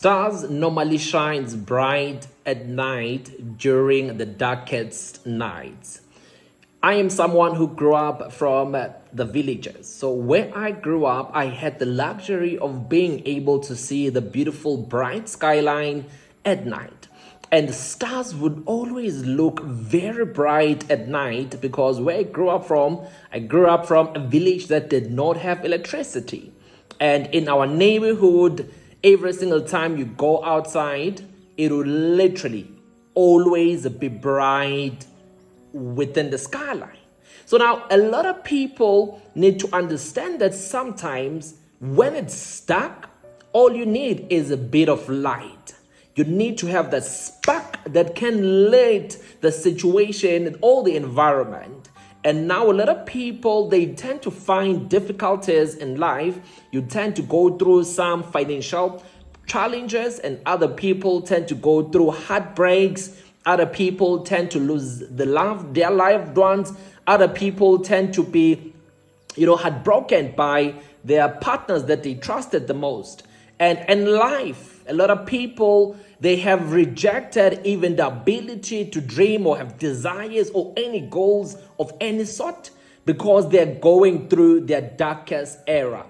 Stars normally shines bright at night during the darkest nights. I am someone who grew up from the villages. So where I grew up, I had the luxury of being able to see the beautiful bright skyline at night. And the stars would always look very bright at night because where I grew up from a village that did not have electricity. And in our neighborhood, every single time you go outside, it will literally always be bright within the skyline. So now a lot of people need to understand that sometimes when it's dark, all you need is a bit of light. You need to have that spark that can light the situation and all the environment. And now a lot of people, they tend to find difficulties in life. You tend to go through some financial challenges, and other people tend to go through heartbreaks. Other people tend to lose their loved ones. Other people tend to be, heartbroken by their partners that they trusted the most. And in life, a lot of people, they have rejected even the ability to dream or have desires or any goals of any sort because they're going through their darkest era.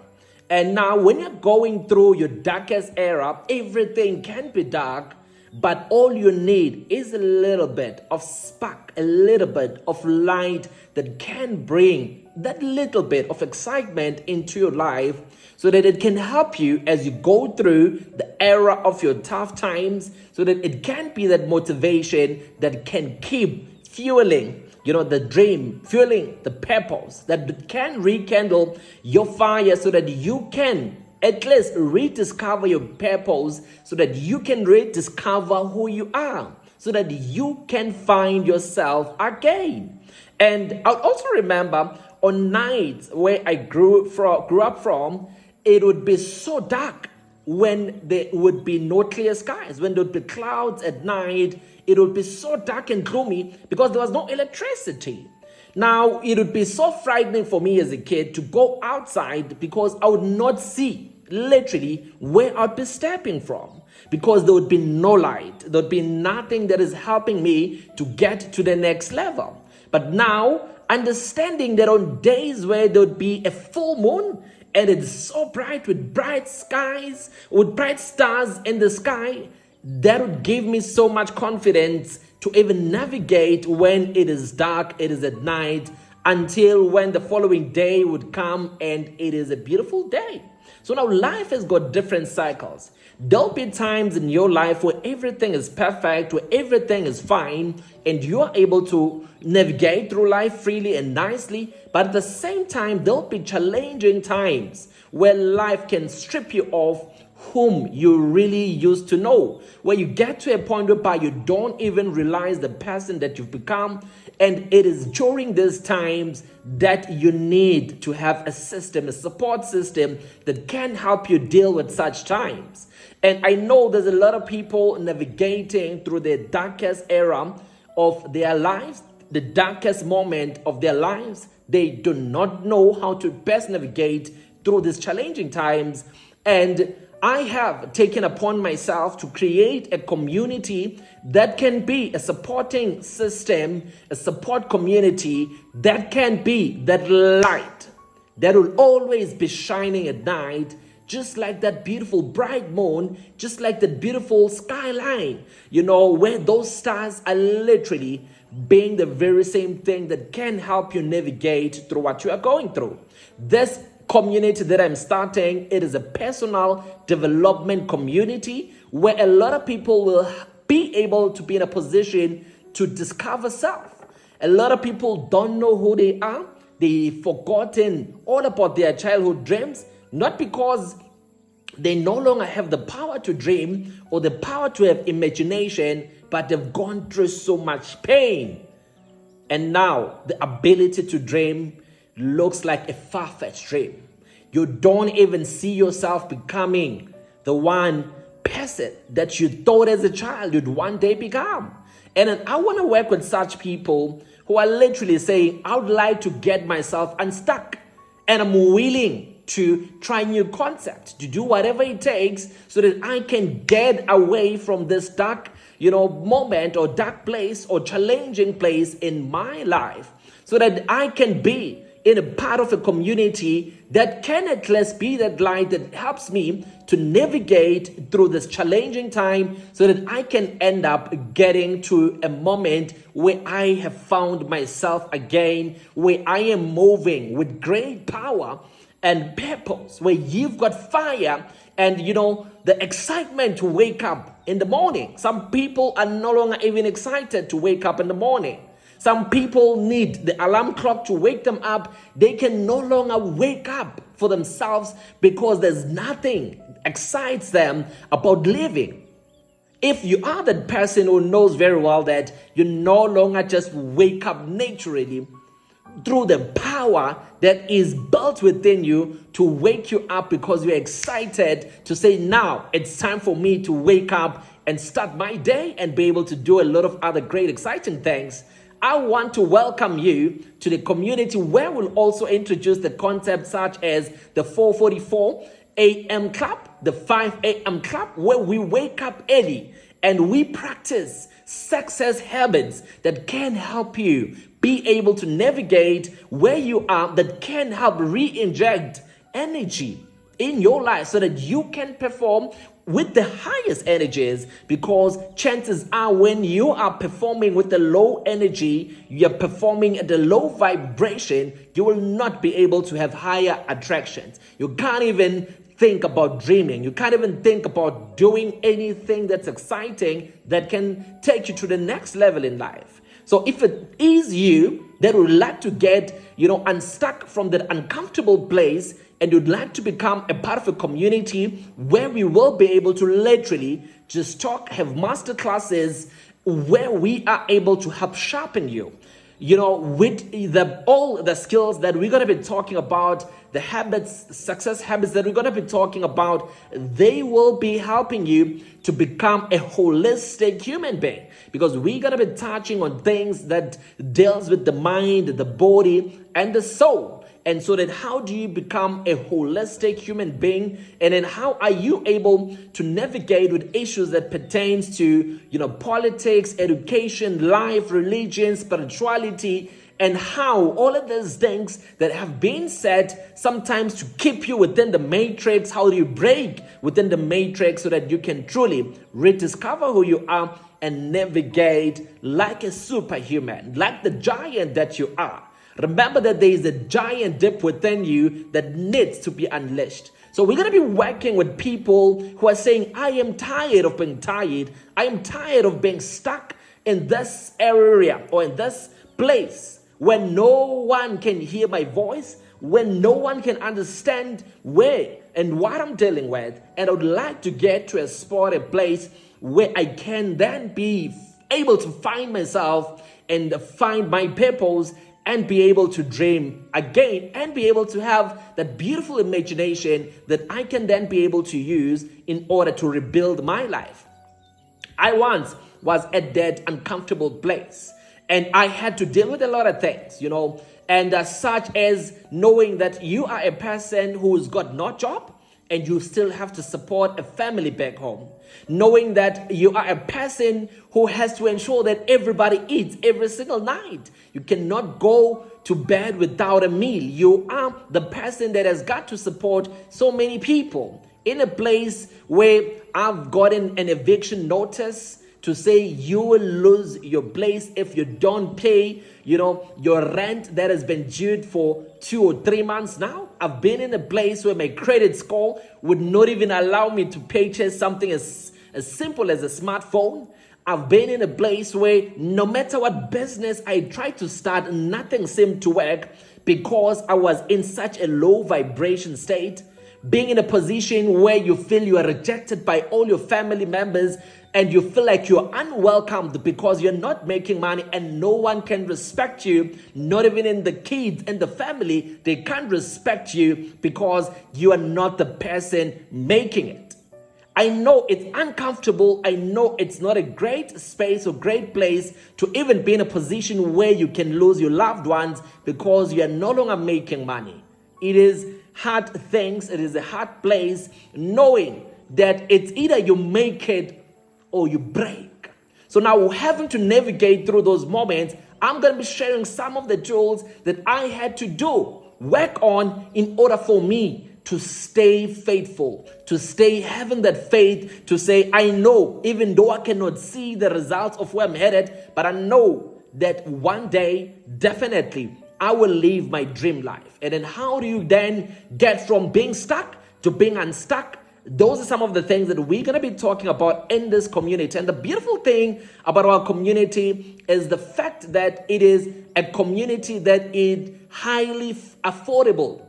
And now when you're going through your darkest era, everything can be dark, but all you need is a little bit of spark, a little bit of light that can bring that little bit of excitement into your life so that it can help you as you go through the era of your tough times, so that it can be that motivation that can keep fueling the dream, fueling the purpose, that can rekindle your fire so that you can at least rediscover your purpose, so that you can rediscover who you are, so that you can find yourself again. And I also remember on nights where I grew up from, it would be so dark when there would be no clear skies, when there would be clouds at night. It would be so dark and gloomy because there was no electricity. Now, it would be so frightening for me as a kid to go outside because I would not see literally where I'd be stepping from, because there would be no light. There would be nothing that is helping me to get to the next level. But now, understanding that on days where there would be a full moon and it's so bright with bright skies, with bright stars in the sky, that would give me so much confidence to even navigate when it is dark, it is at night, until when the following day would come and it is a beautiful day. So now life has got different cycles. There'll be times in your life where everything is perfect, where everything is fine, and you are able to navigate through life freely and nicely. But at the same time, there'll be challenging times where life can strip you of whom you really used to know, where you get to a point whereby you don't even realize the person that you've become. And it is during these times that you need to have a system, a support system that can help you deal with such times. And I know there's a lot of people navigating through the darkest era of their lives, the darkest moment of their lives. They do not know how to best navigate through these challenging times. And I have taken upon myself to create a community that can be a supporting system, a support community that can be that light that will always be shining at night, just like that beautiful bright moon, just like that beautiful skyline, where those stars are literally being the very same thing that can help you navigate through what you are going through. This community that I'm starting, it is a personal development community where a lot of people will be able to be in a position to discover self. A lot of people don't know who they are. They've forgotten all about their childhood dreams, not because they no longer have the power to dream or the power to have imagination, but they've gone through so much pain. And now the ability to dream looks like a far-fetched dream. You don't even see yourself becoming the one person that you thought as a child you'd one day become. And I want to work with such people who are literally saying, I would like to get myself unstuck, and I'm willing to try new concepts, to do whatever it takes so that I can get away from this dark, moment or dark place or challenging place in my life, so that I can be in a part of a community that can at least be that light that helps me to navigate through this challenging time, so that I can end up getting to a moment where I have found myself again, where I am moving with great power and purpose, where you've got fire and the excitement to wake up in the morning. Some people are no longer even excited to wake up in the morning. Some people need the alarm clock to wake them up. They can no longer wake up for themselves because there's nothing excites them about living. If you are that person who knows very well that you no longer just wake up naturally through the power that is built within you to wake you up because you're excited to say, now it's time for me to wake up and start my day and be able to do a lot of other great exciting things, I want to welcome you to the community where we'll also introduce the concepts such as the 4:44 a.m. club, the 5 a.m. club, where we wake up early and we practice success habits that can help you be able to navigate where you are, that can help re-inject energy in your life so that you can perform with the highest energies, because chances are when you are performing with the low energy, you're performing at the low vibration, you will not be able to have higher attractions. You can't even think about dreaming. You can't even think about doing anything that's exciting that can take you to the next level in life. So if it is you that would like to get, unstuck from that uncomfortable place, and you'd like to become a part of a community where we will be able to literally just talk, have masterclasses where we are able to help sharpen you, with all the skills that we're going to be talking about, the habits, success habits that we're going to be talking about, they will be helping you to become a holistic human being, because we're going to be touching on things that deals with the mind, the body, and the soul. And so that how do you become a holistic human being? And then how are you able to navigate with issues that pertains to, politics, education, life, religion, spirituality, and how all of those things that have been said sometimes to keep you within the matrix, how do you break within the matrix so that you can truly rediscover who you are and navigate like a superhuman, like the giant that you are. Remember that there is a giant deep within you that needs to be unleashed. So we're going to be working with people who are saying, I am tired of being tired. I am tired of being stuck in this area or in this place when no one can hear my voice, when no one can understand where and what I'm dealing with. And I would like to get to a spot, a place where I can then be able to find myself and find my purpose and be able to dream again and be able to have that beautiful imagination that I can then be able to use in order to rebuild my life. I once was at that uncomfortable place and I had to deal with a lot of things, and such as knowing that you are a person who's got no job and you still have to support a family back home. Knowing that you are a person who has to ensure that everybody eats every single night. You cannot go to bed without a meal. You are the person that has got to support so many people. In a place where I've gotten an eviction notice to say you will lose your place if you don't pay, your rent that has been due for 2 or 3 months now. I've been in a place where my credit score would not even allow me to purchase something as simple as a smartphone. I've been in a place where no matter what business I tried to start, nothing seemed to work because I was in such a low vibration state. Being in a position where you feel you are rejected by all your family members and you feel like you're unwelcomed because you're not making money and no one can respect you, not even in the kids and the family, they can't respect you because you are not the person making it. I know it's uncomfortable. I know it's not a great space or great place to even be in a position where you can lose your loved ones because you are no longer making money. It is hard things. It is a hard place, knowing that it's either you make it or you break. So now, having to navigate through those moments, I'm going to be sharing some of the tools that I had to work on in order for me to stay faithful, to stay having that faith, to say, I know, even though I cannot see the results of where I'm headed, but I know that one day, definitely, I will live my dream life. And then how do you then get from being stuck to being unstuck? Those are some of the things that we're going to be talking about in this community. And the beautiful thing about our community is the fact that it is a community that is highly affordable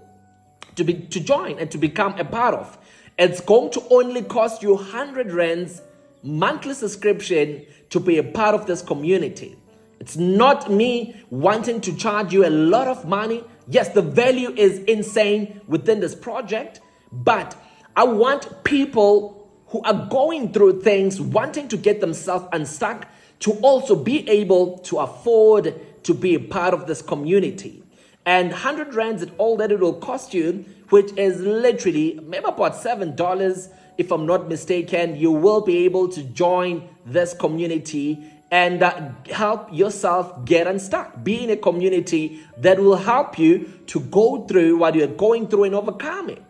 to join and to become a part of. It's going to only cost you 100 rands monthly subscription to be a part of this community. It's not me wanting to charge you a lot of money. Yes, the value is insane within this project, but I want people who are going through things, wanting to get themselves unstuck, to also be able to afford to be a part of this community. And 100 rands is all that it will cost you, which is literally maybe about $7, if I'm not mistaken. You will be able to join this community and help yourself get unstuck. Be in a community that will help you to go through what you're going through and overcome it.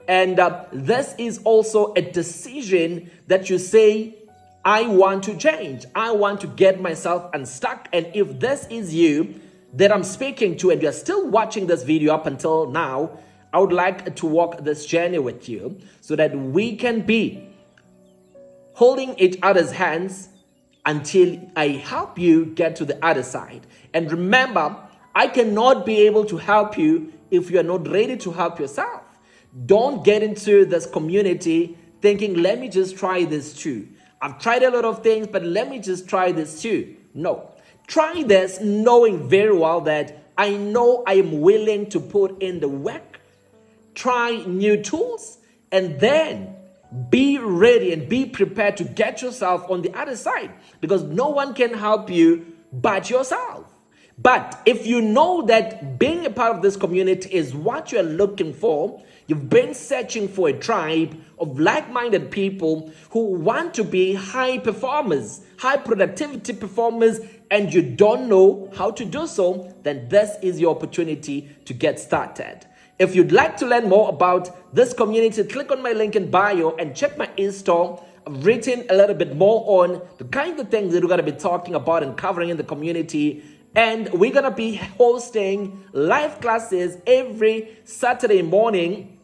And this is also a decision that you say, I want to change. I want to get myself unstuck. And if this is you that I'm speaking to and you're still watching this video up until now, I would like to walk this journey with you so that we can be holding each other's hands until I help you get to the other side. And remember, I cannot be able to help you if you are not ready to help yourself. Don't get into this community thinking, let me just try this too. I've tried a lot of things, but let me just try this too. No. Try this knowing very well that I know I am willing to put in the work, try new tools, and then be ready and be prepared to get yourself on the other side, because no one can help you but yourself. But if you know that being a part of this community is what you're looking for, you've been searching for a tribe of like-minded people who want to be high performers, high productivity performers, and you don't know how to do so, then this is your opportunity to get started. If you'd like to learn more about this community, click on my link in bio and check my in-store. I've written a little bit more on the kind of things that we're going to be talking about and covering in the community. And we're going to be hosting live classes every Saturday morning.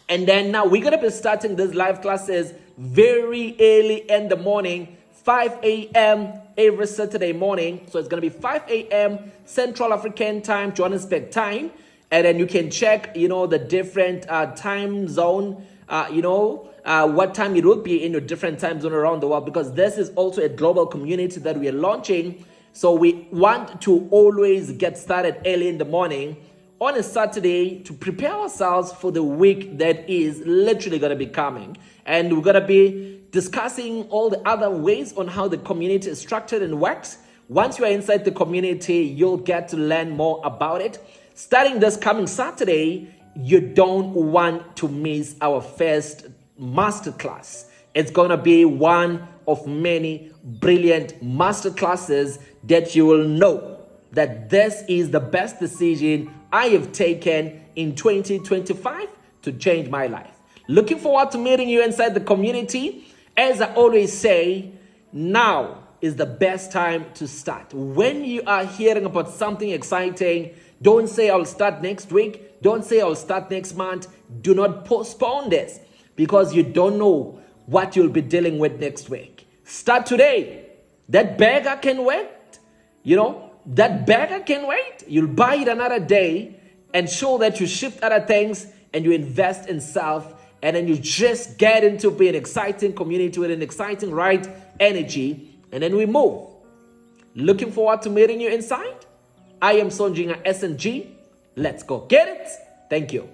And then now we're going to be starting these live classes very early in the morning, 5 a.m. every Saturday morning. So it's going to be 5 a.m. Central African time, Johannesburg time. And then you can check, the different time zone, what time it will be in your different time zone around the world, because this is also a global community that we are launching. So we want to always get started early in the morning on a Saturday to prepare ourselves for the week that is literally going to be coming. And we're going to be discussing all the other ways on how the community is structured and works. Once you are inside the community, you'll get to learn more about it. Starting this coming Saturday, you don't want to miss our first masterclass. It's going to be one of many brilliant masterclasses that you will know that this is the best decision I have taken in 2025 to change my life. Looking forward to meeting you inside the community. As I always say, now is the best time to start. When you are hearing about something exciting, don't say I'll start next week. Don't say I'll start next month. Do not postpone this, because you don't know what you'll be dealing with next week. Start today. That burger can wait. That burger can wait. You'll buy it another day and show that you shift other things and you invest in self, and then you just get into being an exciting community with an exciting right energy, and then we move. Looking forward to meeting you inside. I am Sonjinga SNG. Let's go get it. Thank you.